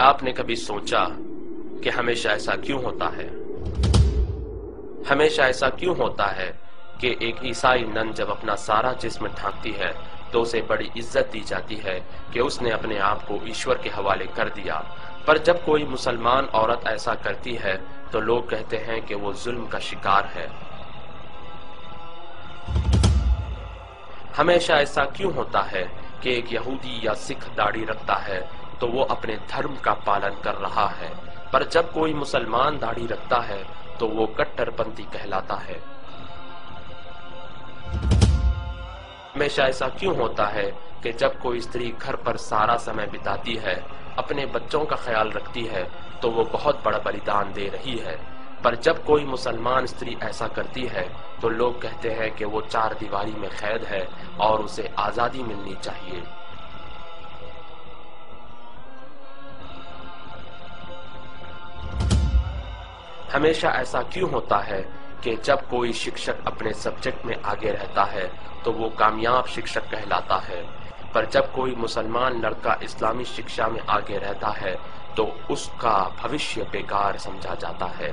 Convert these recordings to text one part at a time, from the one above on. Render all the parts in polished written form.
کیا آپ نے کبھی سوچا کہ ہمیشہ ایسا کیوں ہوتا ہے؟ ہمیشہ ایسا کیوں ہوتا ہے کہ ایک عیسائی نن جب اپنا سارا جسم ڈھانکتی ہے تو اسے بڑی عزت دی جاتی ہے کہ اس نے اپنے آپ کو ایشور کے حوالے کر دیا، پر جب کوئی مسلمان عورت ایسا کرتی ہے تو لوگ کہتے ہیں کہ وہ ظلم کا شکار ہے؟ ہمیشہ ایسا کیوں ہوتا ہے کہ ایک یہودی یا سکھ داڑھی رکھتا ہے تو وہ اپنے دھرم کا پالن کر رہا ہے، پر جب کوئی مسلمان داڑھی رکھتا ہے تو وہ کٹر پنتھی کہلاتا ہے؟ ہمیشہ ایسا کیوں ہوتا ہے کہ جب کوئی استری گھر پر سارا سمے بتاتی ہے، اپنے بچوں کا خیال رکھتی ہے تو وہ بہت بڑا بلیدان دے رہی ہے، پر جب کوئی مسلمان استری ایسا کرتی ہے تو لوگ کہتے ہیں کہ وہ چار دیواری میں قید ہے اور اسے آزادی ملنی چاہیے؟ ہمیشہ ایسا کیوں ہوتا ہے کہ جب کوئی شکشک اپنے سبجیکٹ میں آگے رہتا ہے تو وہ کامیاب شکشک کہلاتا ہے، پر جب کوئی مسلمان لڑکا اسلامی شکشا میں آگے رہتا ہے تو اس کا بھوشیہ بیکار سمجھا جاتا ہے؟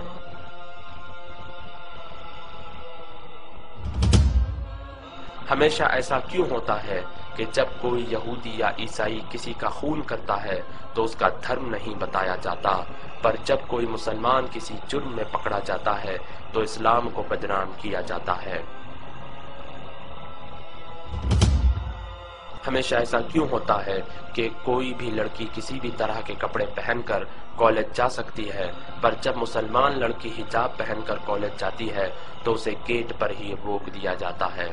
ہمیشہ ایسا کیوں ہوتا ہے کہ جب کوئی یہودی یا عیسائی کسی کا خون کرتا ہے تو اس کا دھرم نہیں بتایا جاتا، پر جب کوئی مسلمان کسی جرم میں پکڑا جاتا ہے تو اسلام کو بدنام کیا جاتا ہے؟ ہمیشہ ایسا کیوں ہوتا ہے کہ کوئی بھی لڑکی کسی بھی طرح کے کپڑے پہن کر کالج جا سکتی ہے، پر جب مسلمان لڑکی حجاب پہن کر کالج جاتی ہے تو اسے گیٹ پر ہی روک دیا جاتا ہے؟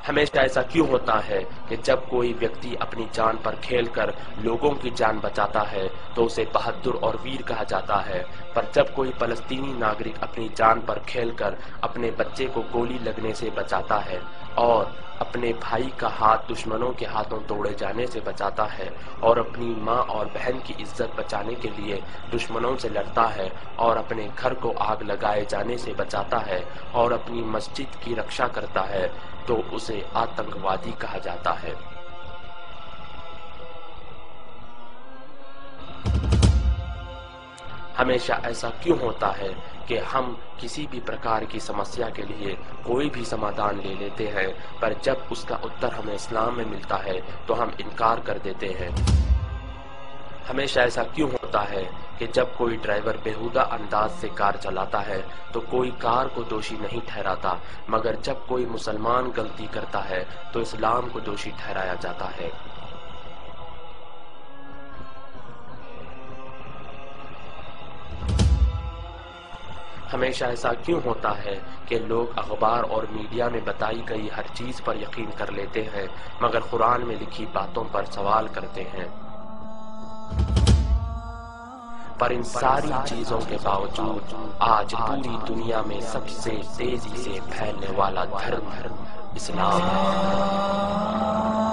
ہمیشہ ایسا کیوں ہوتا ہے کہ جب کوئی ویکتی اپنی جان پر کھیل کر لوگوں کی جان بچاتا ہے تو اسے بہادر اور ویر کہا جاتا ہے، پر جب کوئی فلسطینی ناگرک اپنی جان پر کھیل کر اپنے بچے کو گولی لگنے سے بچاتا ہے اور اپنے بھائی کا ہاتھ دشمنوں کے ہاتھوں توڑے جانے سے بچاتا ہے اور اپنی ماں اور بہن کی عزت بچانے کے لیے دشمنوں سے لڑتا ہے اور اپنے گھر کو آگ لگائے جانے سے بچاتا ہے اور اپنی مسجد کی رکشا کرتا ہے تو اسے آتنکوادی کہا جاتا ہے؟ ہمیشہ ایسا کیوں ہوتا ہے کہ ہم کسی بھی پرکار کی سمسیا کے لیے کوئی بھی سمادھان لے لیتے ہیں، پر جب اس کا اتر ہمیں اسلام میں ملتا ہے تو ہم انکار کر دیتے ہیں؟ ہمیشہ ایسا کیوں ہوتا ہے کہ جب کوئی ڈرائیور بیہودہ انداز سے کار چلاتا ہے تو کوئی کار کو دوشی نہیں ٹھہراتا، مگر جب کوئی مسلمان غلطی کرتا ہے تو اسلام کو دوشی ٹھہرایا جاتا ہے؟ ہمیشہ ایسا کیوں ہوتا ہے کہ لوگ اخبار اور میڈیا میں بتائی گئی ہر چیز پر یقین کر لیتے ہیں مگر قرآن میں لکھی باتوں پر سوال کرتے ہیں؟ پر ان ساری چیزوں کے باوجود آج پوری دنیا میں سب سے تیزی سے پھیلنے والا دھرم اسلام ہے۔